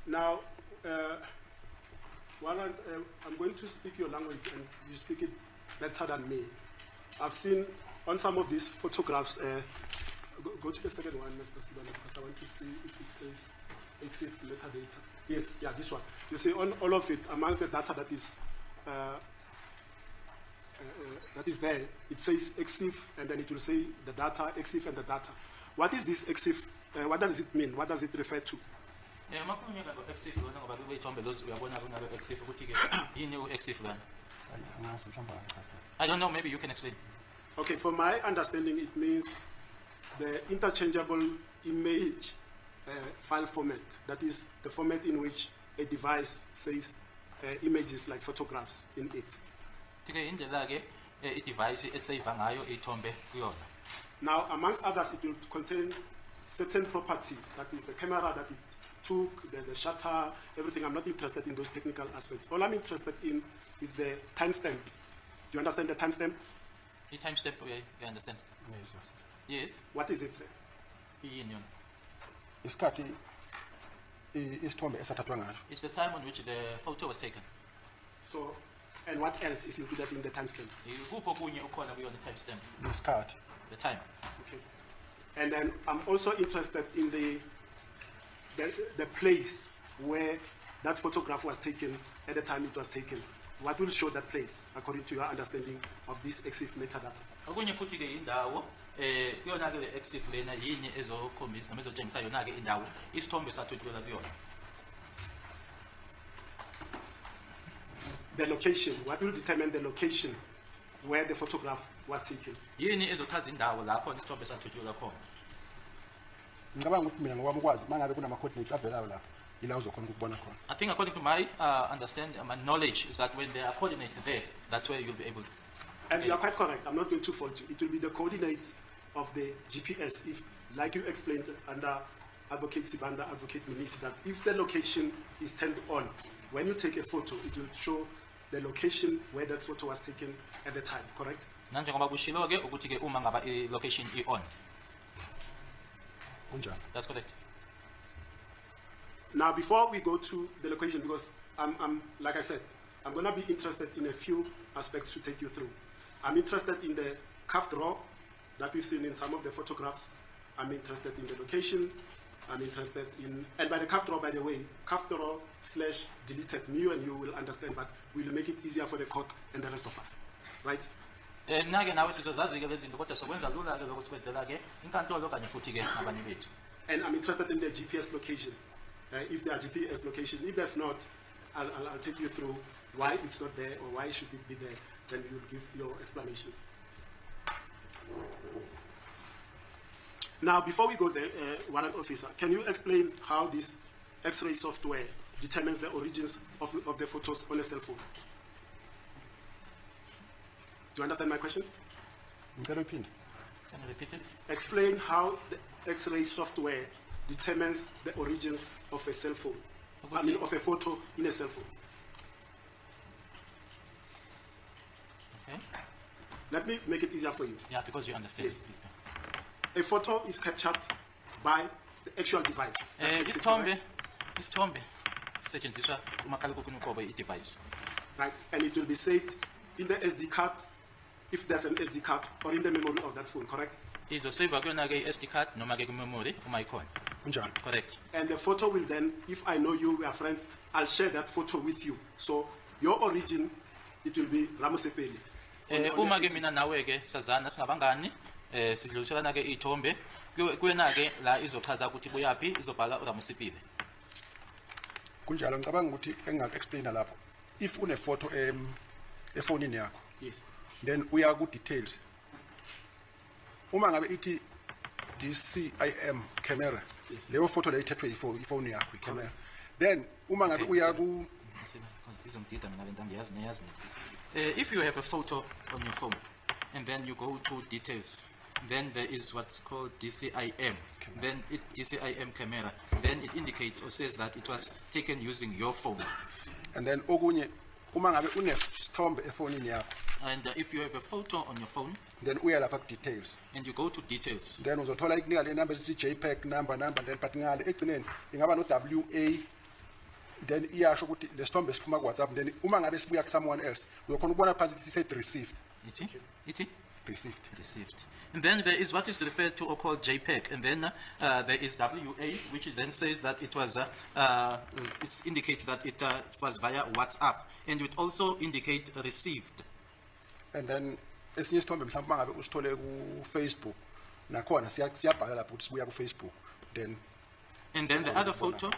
Now, while I'm going to speak your language and you speak it better than me. I've seen on some of these photographs, go to the second one, Mr. Sibana, because I want to see if it says EXIF metadata. Yes, yeah, this one. You see on all of it, amongst the data that is there, it says EXIF, and then it will say the data, EXIF and the data. What is this EXIF? What does it mean? What does it refer to? I don't know, maybe you can explain. Okay, from my understanding, it means the interchangeable image file format. That is the format in which a device saves images like photographs in it. Now, amongst others, it will contain certain properties. That is the camera that it took, the shutter, everything. I'm not interested in those technical aspects. All I'm interested in is the timestamp. Do you understand the timestamp? The timestamp, you understand? Yes, yes, Yes. yes. What is it, sir? It's the time on which the photo was taken. So, and what else is included in the timestamp? The time. Okay. And then I'm also interested in the place where that photograph was taken at the time it was taken. What will show that place, according to your understanding of this EXIF metadata? Okunye futhi ke indawo kuyona ke le EXIF lena yini ezokhombisa noma ezotshengisa yona ke indawo isithombe sathuthukela kuyona. The location, what will determine the location where the photograph was taken? Yini ezochaza indawo lapho isithombe sathuthukela khona. Ngicabanga ukuthi mina ngokwami ukwazi mangabe kunama coordinates avelayo lapha ila uzokhona ukubona khona. I think according to my understanding, my knowledge is that when there are coordinates there, that's where you'll be able to. And you are quite correct. I'm not going to fault you. It will be the coordinates of the GPS, if, like you explained under Advocate Sibanda, Advocate Minisi, that if the location is turned on, when you take a photo, it will show the location where that photo was taken at the time, correct? Nanjengoba kushilo ke ukuthi ke uma ngaba location on. That's correct. Now, before we go to the location, because I'm like I said, I'm going to be interested in a few aspects to take you through. I'm interested in the curved draw that we've seen in some of the photographs. I'm interested in the location. I'm interested in, and by the curved draw, by the way, curved draw / deleted, me and you will understand, but we'll make it easier for the court and the rest of us, right? And I'm interested in the GPS location. If there are GPS location, if there's not, I'll take you through why it's not there or why should it be there. Then you'll give your explanations. Now, before we go there, Warrant Officer, can you explain how this X-ray software determines the origins of the photos on a cell phone? Do you understand my question? Can you repeat it? Explain how the X-ray software determines the origins of a cell phone. I mean, of a photo in a cell phone. Okay. Let me make it easier for you. Yeah, because you understand. Yes. A photo is captured by the actual device. Isithombe sisetshenziswa umakhalekhukhwini uqobo i-device. Right, and it will be saved in the SD card, if there's an SD card, or in the memory of that phone, correct? Izoseva kuyona ke SD card noma ke memory uma ikhona. Correct. And the photo will then, if I know you, we are friends, I'll share that photo with you. So your origin, it will be Ramusepeli. Uma ke mina nawe ke sazana singabangani sidluliselana ke ithombe kuyena ke la izochaza ukuthi buyaphi izobhala uRamusipile. Kunjalo ngicabanga ukuthi engaku-explaina lapho if une photo efonini yakho, yes, then uya ku details. Uma ngabe ithi DCIM camera, yes, leyo photo leyo ithethwe ifoni yakho i-camera. Then uma ngabe uya ku if you have a photo on your phone and then you go to details, then there is what's called DCIM. Then DCIM camera. Then it indicates or says that it was taken using your phone. And then okunye uma ngabe une sithombe efonini yakho. And if you have a photo on your phone, then uya lapha ku details. And you go to details. Then uzothola ikunika le number esithi JPEG number then but ngale egcineni ingaba no WA then iyasho ukuthi lesithombe siphuma ku WhatsApp, then uma ngabe sibuya ku someone else uyokhona ukubona phansi ukuthi said received. It Received. received. And then there is what is referred to or called JPEG, and then there is WA, which then says that it was, it indicates that it was via WhatsApp, and it also indicate received. And then esinye isithombe mhlawumbe mangabe usithole ku Facebook nakhona siyabhala lapho ukuthi sibuya ku Facebook, then And then the other photo,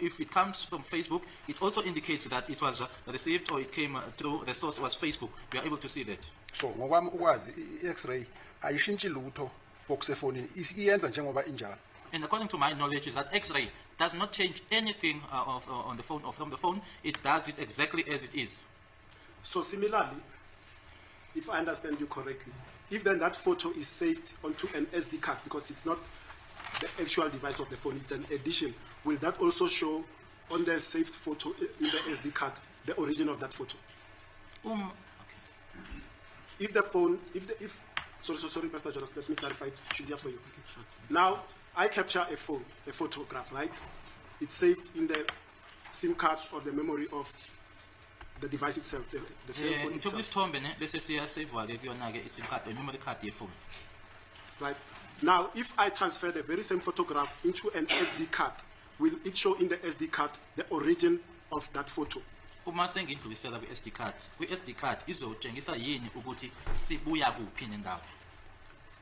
if it comes from Facebook, it also indicates that it was received or it came through, the source was Facebook. We are able to see that. so ngokwami ukwazi i-X-ray ayishintshi lutho bokusefonini iyenza njengoba injalo. And according to my knowledge is that X-ray does not change anything on the phone or from the phone. It does it exactly as it is. So similarly, if I understand you correctly, if then that photo is saved onto an SD card because it's not the actual device of the phone, it's an addition, will that also show on the saved photo in the SD card the origin of that photo? If the phone, sorry, Pastor Jonas, let me clarify it easier for you. Now, I capture a photograph, right? It's saved in the SIM card or the memory of the device itself, the cell phone itself. Right. Now, if I transfer the very same photograph into an SD card, will it show in the SD card the origin of that photo? Uma sengidlulisela ku-SD card, kwi-SD card izotshengisa yini ukuthi sibuya kuphi nendawo.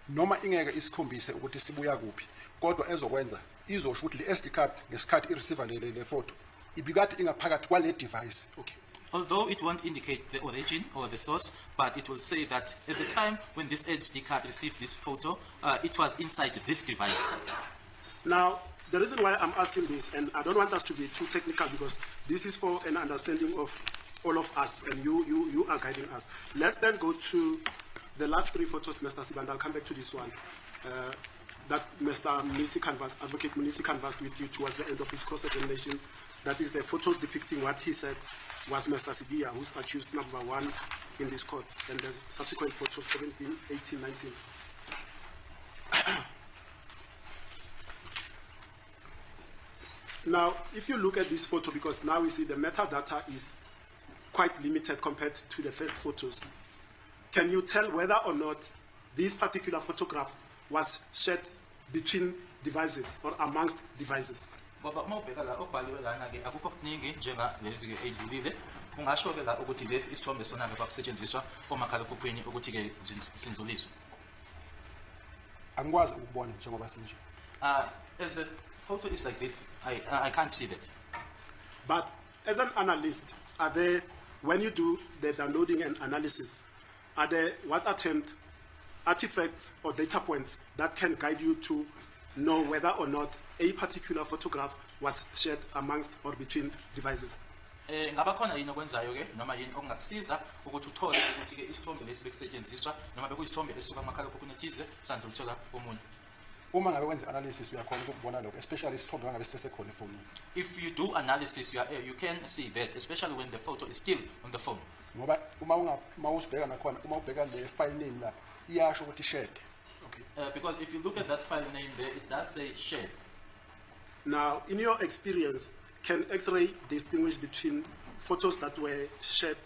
Noma ingeke isikhombise ukuthi sibuya kuphi, kodwa ezokwenza izosho ukuthi le SD card ngesikhathi i-receiver le photo ibikade ingaphakathi kwale device. Okay. Although it won't indicate the origin or the source, but it will say that at the time when this SD card received this photo, it was inside this device. Now, the reason why I'm asking this, and I don't want us to be too technical because this is for an understanding of all of us, and you are guiding us. Let's then go to the last three photos, Mr. Sibanda. I'll come back to this one. That Mr. Munisi canvassed, Advocate Munisi canvassed with you towards the end of his cross-examination. That is the photos depicting what he said was Mr. Sibiya, who's accused number 1 in this court, and the subsequent photos 17, 18, 19. Now, if you look at this photo, because now we see the metadata is quite limited compared to the first photos, can you tell whether or not this particular photograph was shared between devices or amongst devices? Ngoba uma ubheka la obhaliwe lana ke akukho kuningi njenga lezi ke edlulile. Ungasho ke la ukuthi lesi isithombe sona ke kwakusetshenziswa omakhalekhukhwini ukuthi ke sindluliswe. Angikwazi ukubona njengoba sinje. As the photo is like this, I can't see that. But as an analyst, are there, when you do the downloading and analysis, are there what are termed artifacts or data points that can guide you to know whether or not a particular photograph was shared amongst or between devices? Ngaba khona yini okwenzayo ke noma yini okungakusiza ukuthi uthole ukuthi ke isithombe lesi bekusetshenziswa noma bekuyisithombe esisuka emakhalekhukhwini ethize sandluliselwa komunye. Uma ngabe wenza analysis uyakhona ukubona lokho, especially isithombe ngabe sisesekhona efonini. If you do analysis, you can see that, especially when the photo is still on the phone. Ngoba uma usibheka nakhona uma ubheka le file name la iyasho ukuthi shared. Okay. Because if you look at that file name there, it does say shared. Now, in your experience, can X-ray distinguish between photos that were shared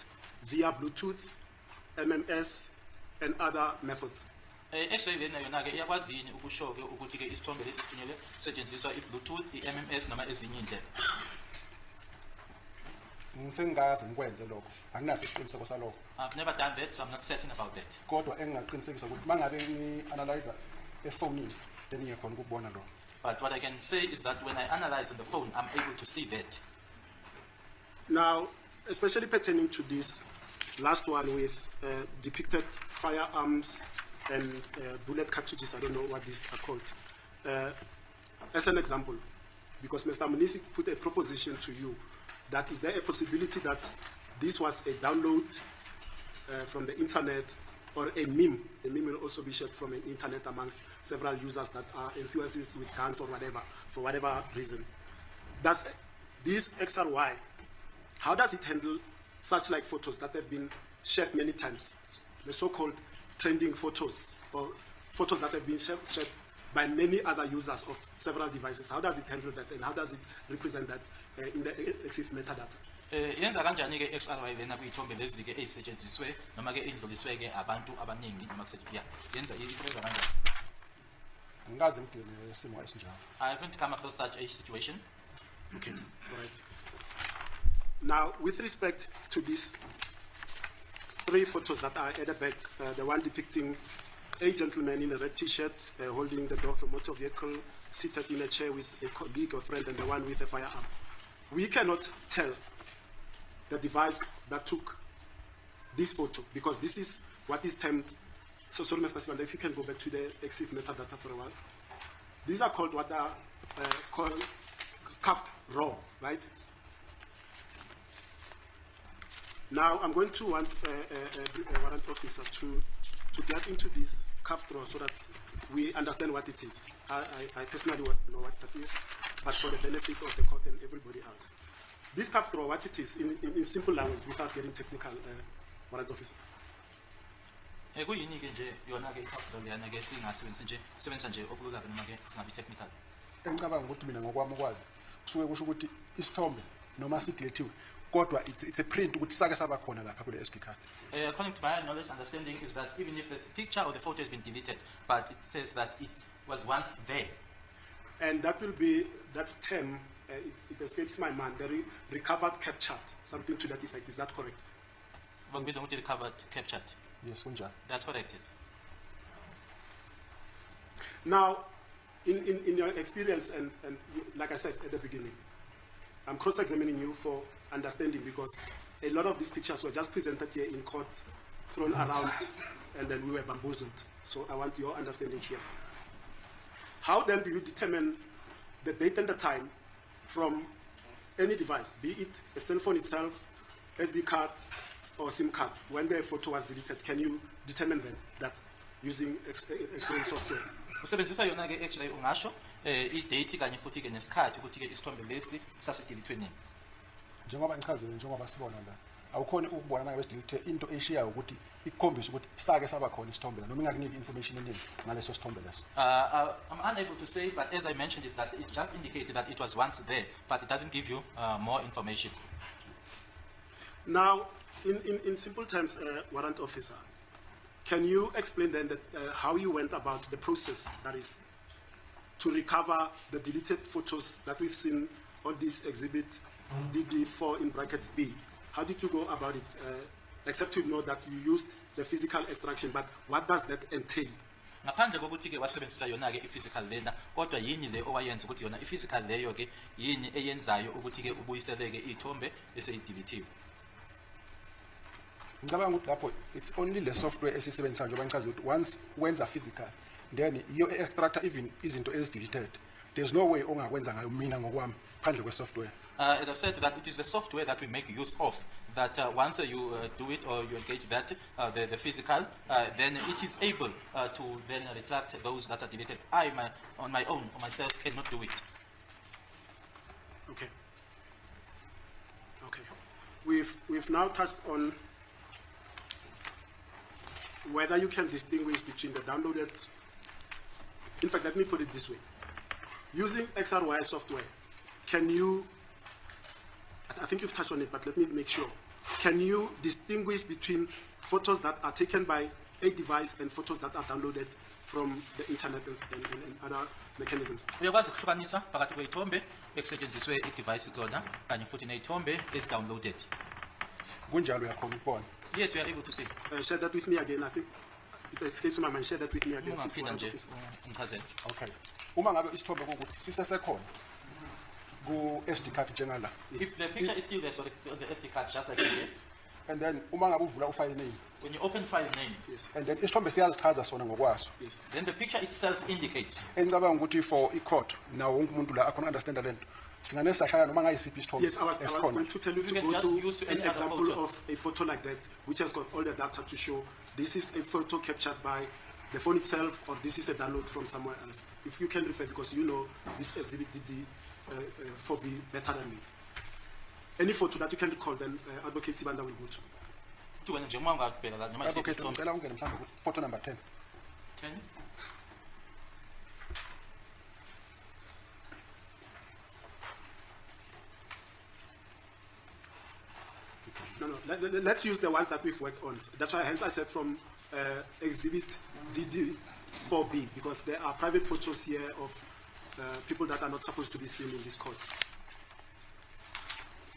via Bluetooth, MMS, and other methods? X-ray lena yona ke iyakwazi yini ukusho ke ukuthi ke isithombe lesi sithunyelwe setshenziswa i-Bluetooth, i-MMS noma ezinye indlela. Ngisengazi ngikwenze lokho. Anginaso isiqiniseko salokho. I've never done that, so I'm not certain about that. Kodwa engingaqinisekisa ukuthi mangabe ngi-analyzer efonini then ngiyakhona ukubona lokho. But what I can say is that when I analyze on the phone, I'm able to see that. Now, especially pertaining to this last one with depicted firearms and bullet cartridges, I don't know what these are called. As an example, because Mr. Munisi put a proposition to you, that is there a possibility that this was a download from the internet or a meme? A meme will also be shared from an internet amongst several users that are enthusiasts with guns or whatever, for whatever reason. Does this XRY, how does it handle such like photos that have been shared many times? The so-called trending photos or photos that have been shared by many other users of several devices. How does it handle that, and how does it represent that in the EXIF metadata? Yenza kanjani ke XRY lena kuyithombe lezi ke ezisetshenziswe noma ke indluliswe ke abantu abaningi noma kusetshenziswa yenza kanjani? Angikaze ngidile isimo esinjalo. I haven't come across such a situation. Okay, all right. Now, with respect to these 3 photos that are at the back, the one depicting a gentleman in a red t-shirt holding the door of a motor vehicle, seated in a chair with a colleague or friend, and the one with a firearm. We cannot tell the device that took this photo because this is what is termed. So sorry, Mr. Sibanda, if you can go back to the EXIF metadata for a while. These are called what are called cuffed raw, right? Now I'm going to want a warrant officer to get into this cuffed raw so that we understand what it is. I personally know what that is, but for the benefit of the court and everybody else. This cuffed raw, what it is in simple language without getting technical, warrant officer. Kuyini ke nje yona ke ikhaphulo leyana ke singasebenzisa nje okulula noma ke singabi technical. Engicabanga ukuthi mina ngokwami ukwazi kusuke kusho ukuthi isithombe noma sideletiwe kodwa it's a print ukuthi sake saba khona lapha kule SD card. According to my knowledge understanding is that even if the picture or the photo has been deleted, but it says that it was once there. And that will be that term, it escapes my mind, the recovered captured, something to that effect. Is that correct? Recovered captured. Yes, kunjalo. That's correct, yes. Now, in your experience, and like I said at the beginning, I'm cross-examining you for understanding because a lot of these pictures were just presented here in court, thrown around, and then we were bamboozled. So I want your understanding here. How then do you determine the date and the time from any device, be it a cell phone itself, SD card, or SIM cards? When the photo was deleted, can you determine then that using X-ray software? Usebenzisa yona ke X-ray ungasho i-date kanye futhi ke nesikhathi ukuthi ke isithombe lesi sasidilithwe nini. Njengoba ngichazile njengoba sibona la awukhona ukubona nangabe sidelete into eshiyayo ukuthi ikukhombisa ukuthi sake saba khona isithombe noma ingakuniki information eningi ngaleso sithombe leso. I'm unable to say, but as I mentioned it, that it just indicated that it was once there, but it doesn't give you more information. Now, in simple terms, warrant officer, can you explain then that, how you went about the process, that is, to recover the deleted photos that we've seen on this exhibit DD4 in brackets B? How did you go about it? Except to know that you used the physical extraction, but what does that entail? Ngaphandle kokuthi ke wasebenzisa yona ke i-physical lena kodwa yini le owayenza ukuthi yona i-physical leyo ke yini eyenzayo ukuthi ke ubuyiseleke ithombe eseyideletiwe? Ngicabanga ukuthi lapho it's only the software esisebenzisayo njengoba ngichaza ukuthi once wenza physical then iyo extractor even izinto ezideleted. There's no way ongakwenza ngayo mina ngokwami phandle kwe software. As I've said, that it is the software that we make use of, that once you do it or you engage that, the physical, then it is able to then retract those that are deleted. I, on my own, or myself, cannot do it. Okay. Okay. We've now touched on whether you can distinguish between the downloaded. In fact, let me put it this way. Using XRY software, can you, I think you've touched on it, but let me make sure. Can you distinguish between photos that are taken by a device and photos that are downloaded from the internet and other mechanisms? Uyakwazi ukuhlukanisa phakathi kweyithombe ekusetshenziswe i-device zona kanye futhi neyithombe ezi-downloaded. Kunjalo uyakhona ukubona. Yes, you are able to see. Share that with me again. I think it escapes my mind. Share that with me again. Ungaphinda nje ungichazele. Okay. Uma ngabe isithombe ukuthi sisesekhona ku SD card njengala. If the picture is still there, so the SD card just like here. And then uma ngabe uvula ufile name. When you open file name. Yes. And then isithombe siyazichaza sona ngokwaso. Yes. Then the picture itself indicates. Engicabanga ukuthi for i-court nawo wonke umuntu la akhona understand lento. Singanesashaya noma ngayisiphi isithombe. Yes, I was going to tell you to go to an example of a photo like that, which has got all the data to show this is a photo captured by the phone itself, or this is a download from somewhere else. If you can refer, because you know this exhibit DD for B better than me. Any photo that you can recall, then Advocate Sibanda will go to. Advocate, ngicela ungene mhlambe photo number 10. 10. Let's use the ones that we've worked on. That's why, hence I said from Exhibit DD4B, because there are private photos here of people that are not supposed to be seen in this court.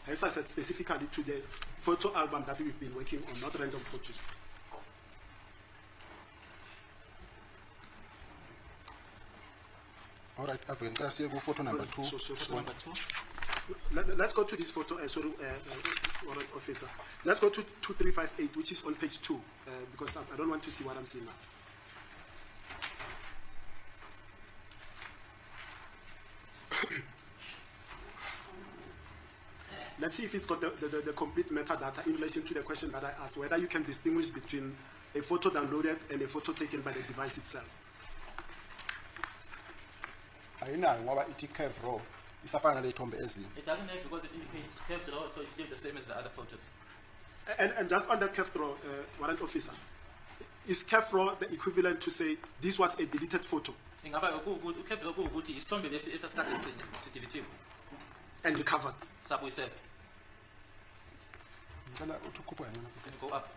Hence I said specifically to the photo album that we've been working on, not random photos. All right, I've got to go photo number 2. So number 2. Let's go to this photo, Warrant Officer. Let's go to 2358, which is on page 2, because I don't want to see what I'm seeing now. Let's see if it's got the complete metadata in relation to the question that I asked, whether you can distinguish between a photo downloaded and a photo taken by the device itself. Ayinayo ngoba ithi curve raw isafana leyithombe ezinye. It doesn't have because it indicates curved draw, so it's still the same as the other photos. And just on that curve draw, Warrant Officer, is curve raw the equivalent to say this was a deleted photo Ingaba ukhevu lokhu ukuthi isithombe lesi esasikade sideletiwe and recovered? sabuyisela. Ngicela uthi ukhupha yena. Can you go up?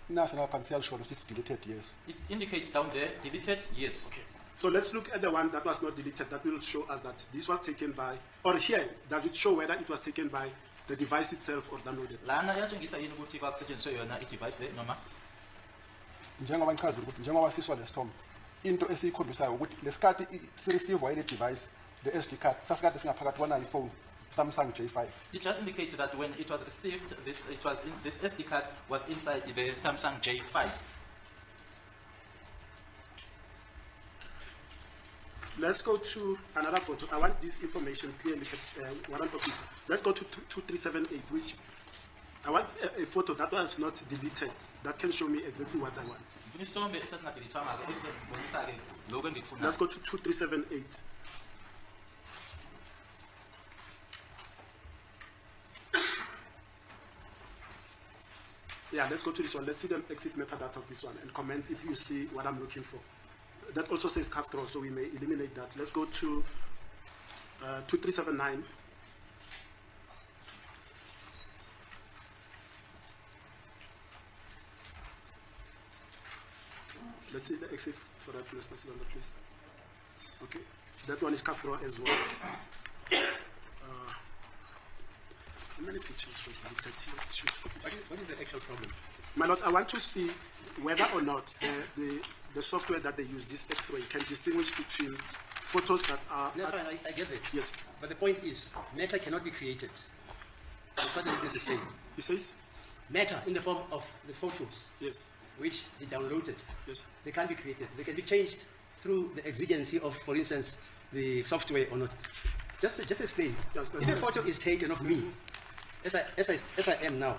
Nasi ngapha siyalisho it's deleted, yes. It indicates down there deleted, yes. Okay. So let's look at the one that was not deleted. That will show us that this was taken by, or here, does it show whether it was taken by the device itself or downloaded? Lana yatshengisa yini ukuthi kwakusetshenziswe yona i-device le noma Njengoba ngichaza ukuthi njengoba siswa lesithombe into esiyikhombisayo ukuthi lesikhathi sireceive ile device the SD card sasikade singaphakathi kwana iPhone Samsung J5. it just indicates that when it was received, this SD card was inside the Samsung J5. Let's go to another photo. I want this information clearly, Warrant Officer. Let's go to 2378, which I want a photo that was not deleted, that can show me exactly what I want. Isithombe esasingadelethwanga ke esibonisa ke lokho engikufunayo. Let's go to 2378. Yeah, let's go to this one. Let's see the exit metadata of this one and comment if you see what I'm looking for. That also says curve draw, so we may eliminate that. Let's go to 2379. Let's see the exit for that, Mr. Silanda, please. Okay, that one is curve draw as well. How many pictures were deleted here? What is the actual problem? My lord, I want to see whether or not the software that they use, this X-ray, can distinguish between photos that are... No, fine, I get it. Yes. But the point is, matter cannot be created. That's what it is the same. He says? Matter in the form of the photos, Yes. which they downloaded, Yes. they can't be created. They can be changed through the exigency of, for instance, the software or not. Just explain. Yes, If a photo is taken of me, as I am now,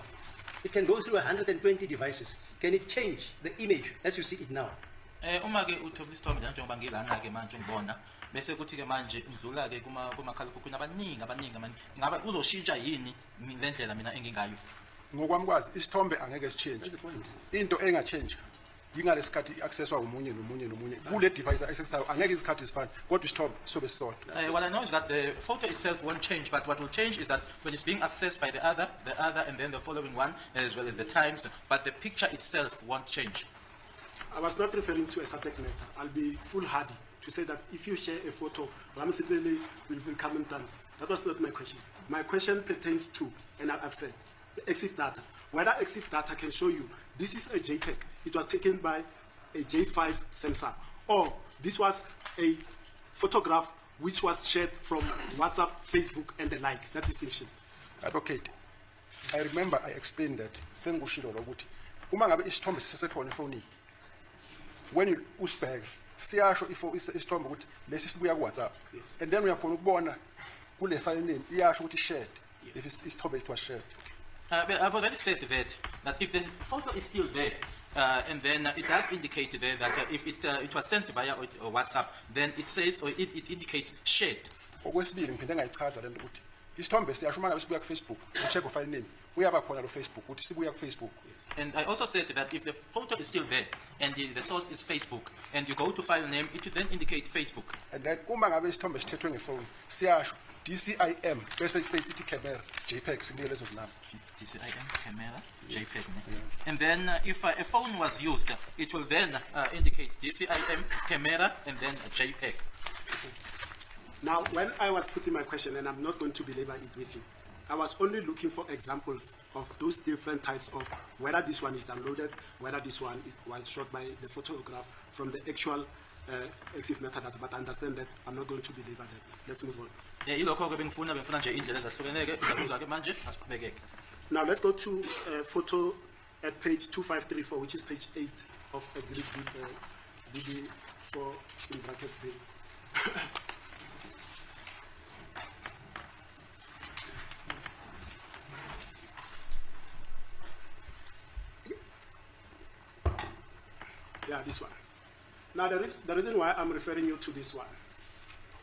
it can go through 120 devices. Can it change the image as you see it now? Uma ke uthola isithombe njengoba ngilana ke manje ngibona bese kuthi ke manje ngizula ke kumakhalekhukhwini abaningi ingaba uzoshintsha yini lendlela mina engingayo. Ngokwamkwazi isithombe angeke sichange. That's the point. Into engachange ingalesikhathi iaccesswa umunye nomunye kule device accessayo angeke izikhathi zifane kodwa isithombe sobe sisodwa. What I know is that the photo itself won't change, but what will change is that when it's being accessed by the other, and then the following one, as well as the times, but the picture itself won't change. I was not referring to a subject matter. I'll be foolhardy to say that if you share a photo, Ramsipele will become intense. That was not my question. My question pertains to, and I've said, the EXIF data. Whether EXIF data can show you this is a JPEG, it was taken by a J5 Samsung, or this was a photograph which was shared from WhatsApp, Facebook, and the like, that distinction. Advocate, I remember I explained that sengushilo ukuthi uma ngabe isithombe sisekhona efonini when you usibheka siyasho isithombe ukuthi lesi sibuya ku WhatsApp, Yes. and then uyakhona ukubona kule file name iyasho ukuthi shared if isithombe it was shared. But I've already said that if the photo is still there, and then it does indicate there that if it was sent via WhatsApp, then it says or it indicates shared. Okwesibili ngiphinde ngayichaza lento ukuthi isithombe siyasho uma ngabe sibuya ku-Facebook ucheck file name uyaba khona lo Facebook uthi sibuya ku-Facebook. And I also said that if the photo is still there and the source is Facebook and you go to file name, it will then indicate Facebook. And then uma ngabe isithombe sithethwe ngefoni siyasho DCIM bese space ithi camera JPEG sibike lezo zinamba. DCIM camera JPEG. And then if a phone was used, it will then indicate DCIM camera and then a JPEG. Now, when I was putting my question, and I'm not going to belabor it with you, I was only looking for examples of those different types of whether this one is downloaded, whether this one was shot by the photograph from the actual EXIF metadata, but I understand that I'm not going to belabor that. Let's move on. Now let's go to photo at page 2534, which is page 8 of exhibit DD4 in brackets B. Yeah, this one. Now, the reason why I'm referring you to this one,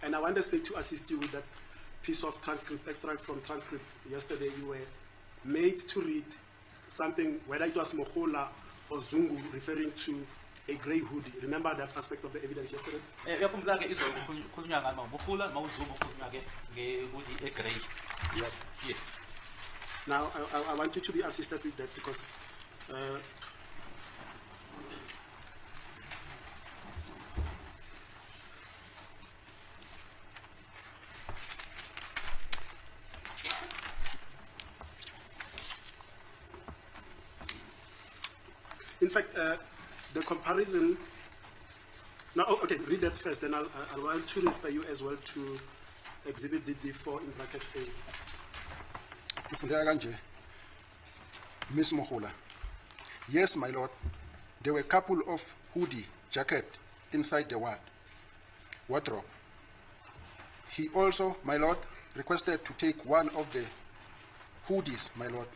and I want the state to assist you with that piece of transcript, extract from transcript. Yesterday, you were made to read something, whether it was Mohola or Zungu, referring to a grey hoodie. Remember that aspect of the evidence yesterday? Yes. Now, I want you to be assisted with that because in fact, the comparison. Now, okay, read that first. Then I'll want to refer you as well to Exhibit DD4 in brackets A. Ifundeka kanje. Miss Mohola. Yes, my lord. There were a couple of hoodie jacket inside the wardrobe. He also, my lord, requested to take one of the hoodies, my lord,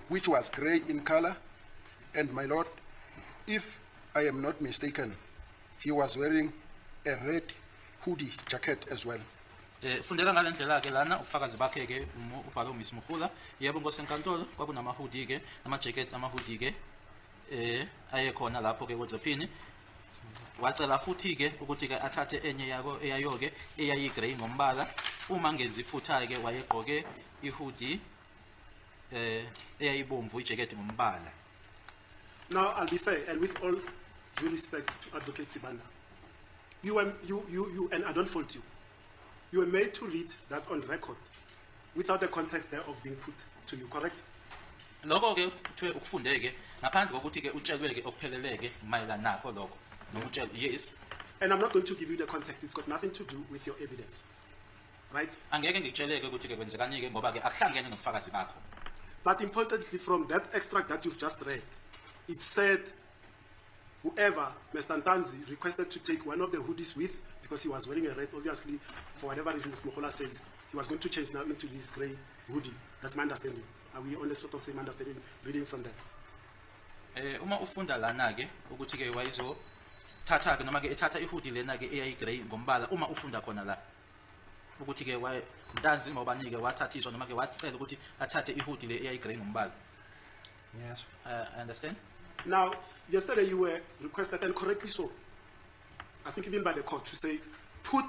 which was grey in color, and my lord, if I am not mistaken, he was wearing a red hoodie jacket as well. Fundeka ngalendlela ke lana ufakazi bakhe ke ubhalo Miss Mohola yebo ngosenkantolo kwakunama hoodie ke ama jacket ama hoodie ke ayekhona lapho ke kodlophini wacela futhi ke ukuthi ke athathe enye yako eyayo ke eyayi grey ngombala uma ngenzi iphutha ke wayegqoke ihoodie eyayibomvu ijacket ngombala. Now, I'll be fair, and with all due respect to Advocate Sibanda, you and I don't fault you, you were made to read that on record without the context there of being put to you, correct? Lokho ke kuthiwe ukufundeke ngaphandle kokuthi ke utshelwe ke okupheleleke mayelana nakho lokho noma utshela yes. And I'm not going to give you the context, it's got nothing to do with your evidence, right? Angeke ngikutsheleke ukuthi ke kwenzekani ke ngoba ke akuhlangene nobufakazi bakho. But importantly, from that extract that you've just read, it said whoever, Mr. Ntanzi, requested to take one of the hoodies with, because he was wearing a red, obviously, for whatever reasons Mohola says, he was going to change now into this grey hoodie. That's my understanding. Are we on the sort of same understanding, reading from that? Uma ufunda lana ke ukuthi ke wayizo thatha ke noma ke ethatha ihoodie lena ke eyayi grey ngombala uma ufunda khona la ukuthi ke Ntanzi ngobanike wathathiswa noma ke wacela ukuthi athathe ihoodie le eyayi grey ngombala. Yes. I understand. Now, yesterday you were requested, and correctly so, I think even by the court, to say, put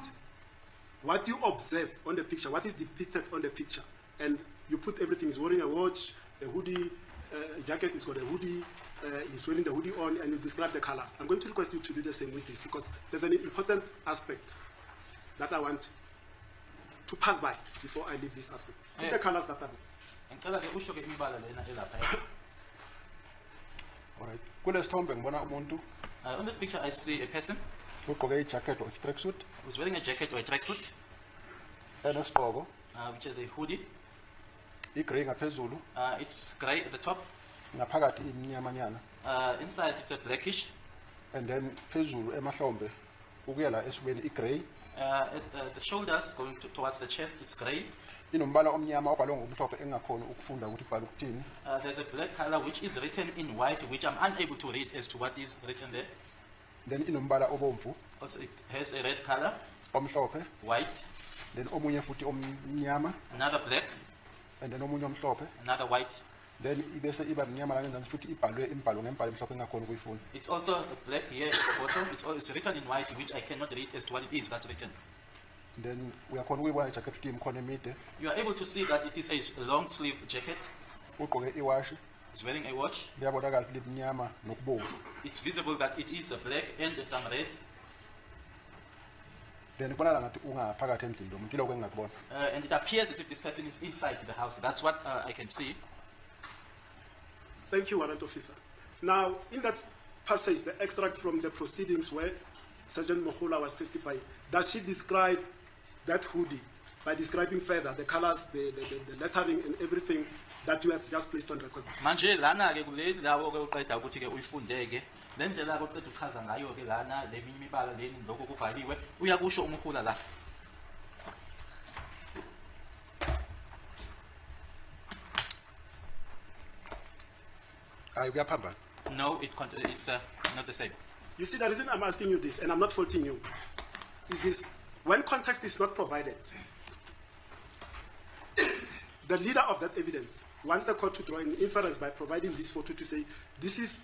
what you observe on the picture, what is depicted on the picture, and you put everything. He's wearing a watch, a hoodie, jacket, he's got a hoodie, he's wearing the hoodie on, and you describe the colors. I'm going to request you to do the same with this, because there's an important aspect that I want to pass by before I leave this aspect. Put the colors that are there. All right. Kule sithombe ngibona umuntu On this picture, I see a person ugqoke ijacket or tracksuit who's wearing a jacket or a tracksuit, enesigqoko which is a hoodie. igrey ngaphezulu It's grey at the top. ngaphakathi imnyamanyana Inside, it's a blackish. and then phezulu emahlombe ukuya la esibeni igrey At the shoulders, going towards the chest, it's grey. inombala omnyama obhalwe ngokumhlophe engakhona ukufunda ukuthi ibhala ukuthini. There's a black color which is written in white, which I'm unable to read as to what is written there. Then inombala obomvu Also, it has a red color, omhlophe white, then omunye futhi omnyama, another black, and then omunye omhlophe, another white. then ibese iba mnyama la ngenzansi futhi ibhalwe imbhalo ngembhalo emhlophe engakhona ukuyifunda. It's also black here at the bottom. It's written in white, which I cannot read as to what it is that's written. Then uyakhona ukuyibona ijacket futhi imkhono emide, You are able to see that it is a long sleeve jacket. ugqoke iwashi, It's wearing a watch. liyabonakala ukuthi libumnyama nokubomvu. It's visible that it is a black and some red. Then kubonakala ngathi ungaphakathi endlini lo muntu, ilokho engingakubona. And it appears as if this person is inside the house. That's what I can see. Thank you, Warrant Officer. Now, in that passage, the extract from the proceedings where Sergeant Mohula was testifying, does she describe that hoodie by describing further the colors, the lettering, and everything that you have just placed on record? Manje lana ke kule lawo ke uqeda ukuthi ke uyifundeke le ndlela ke uqeda uchaza ngayo ke lana le minye imibala leni lokho kubhaliwe uyakusho umkhula la. Hayi kuyaphambana. No, it's not the same. You see, the reason I'm asking you this, and I'm not faulting you, is this: when context is not provided, the leader of that evidence wants the court to draw an inference by providing this photo to say, this is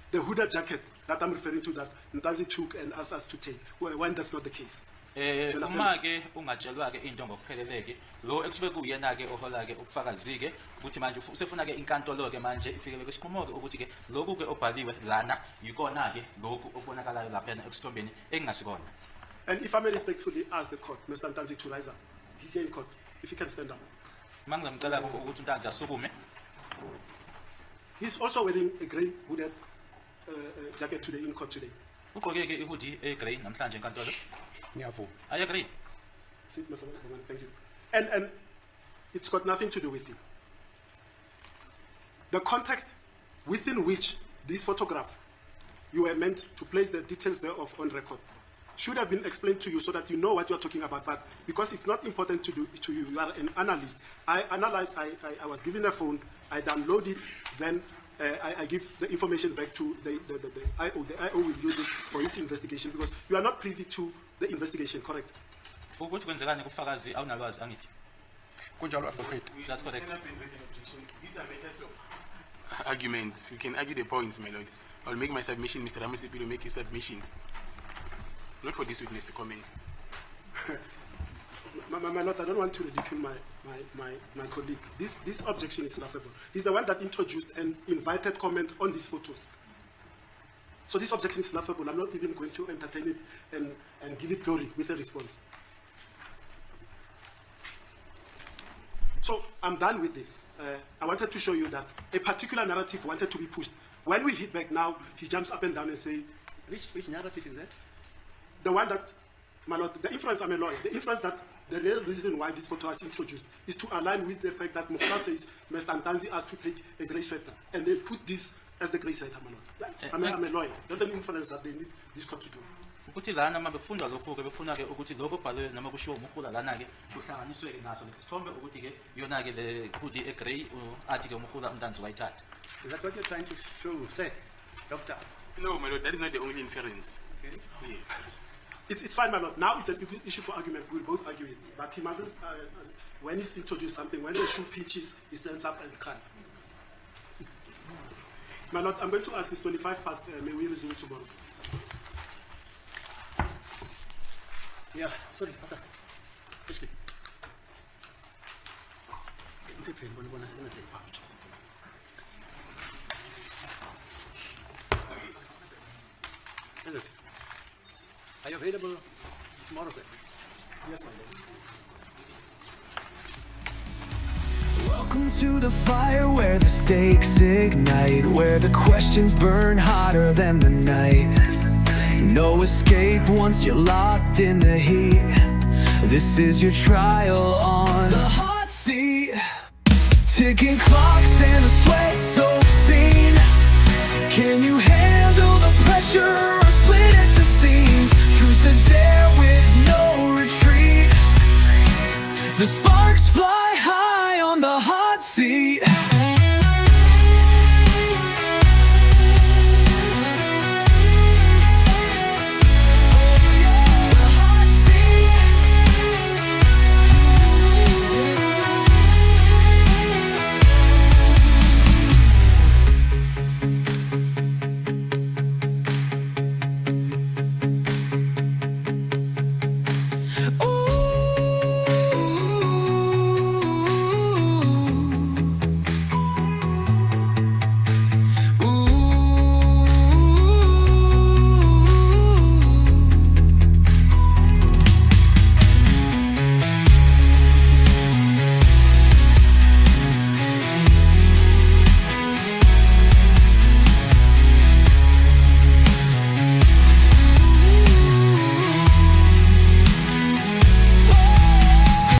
the hooded jacket that I'm referring to that Ntazi took and asked us to take, when that's not the case. Uma ke ungatshelwa ke into ngokupheleleke lo ekusuke kuyena ke ohola ke ukufakazi ke ukuthi manje usefuna ke inkantolo ke manje ifikele kwesinqumo ke ukuthi ke lokhu ke obhaliwe lana yikona ke lokhu okubonakalayo lapha ekusithombeni engasikona. And if I may respectfully ask the court, Mr. Ntazi, to rise up. He's here in court. If he can stand up. Mangizamcela ukuthi uNtanzi asukume. He's also wearing a grey hooded jacket today in court today. Ugqoke ke ihoodie egrey namhlanje enkantolo. Ngiyavuma. I agree. Sit, Mr. Bongani, thank you. And it's got nothing to do with you. The context within which this photograph, you were meant to place the details thereof on record, should have been explained to you so that you know what you are talking about. But because it's not important to you, you are an analyst. I analyzed, I was given a phone, I download it, then I give the information back to the IO. The IO will use it for his investigation because you are not privy to the investigation, correct? Ukuthi kwenzekani kufakazi awunalwazi angithi. Kunjalo advocate. That's correct. Arguments. You can argue the points, my lord. I'll make my submission. Mr. Ramasipi will make his submissions. Not for this witness to comment. My lord, I don't want to ridicule my colleague. This objection is laughable. He's the one that introduced and invited comment on these photos. So this objection is laughable. I'm not even going to entertain it and give it glory with a response. So I'm done with this. I wanted to show you that a particular narrative wanted to be pushed. When we hit back now, he jumps up and down and say, Which narrative is that? the one that, my lord, the inference, I'm a lawyer, the inference that the real reason why this photo was introduced is to align with the fact that Mukhtar says Mr. Ntazi asked to take a grey sweater, and they put this as the grey sweater, my lord. I'm a lawyer. That's an inference that they need this court to do. Ukuthi lana uma bekufunda lokho ke befuna ke ukuthi lokho bhalwe noma kushiwo umkhula lana ke kuhlanganiswe ke naso lesi sithombe ukuthi ke yona ke le hoodie egrey athi ke umkhula uNtanzi wayithatha. Is that what you're trying to show, say, Doctor? No, my lord, that is not the only inference. Okay. Yes. It's fine, my lord. Now it's an issue for argument. We'll both argue it. But he mustn't, when he's introduced something, when the shoe pitches, he stands up and cries. My lord, I'm going to ask, it's 25 past, may we resume tomorrow? Yeah, sorry, okay. Quickly. Are you available tomorrow, sir? Yes, my lord. Welcome to the fire where the stakes ignite, where the questions burn hotter than the night. No escape once you're locked in the heat. This is your trial on the hot seat. Ticking clocks and the sweat-soaked scene. Can you handle the pressure or split at the seams? Truth or dare with no retreat. The sparks fly high on the hot seat.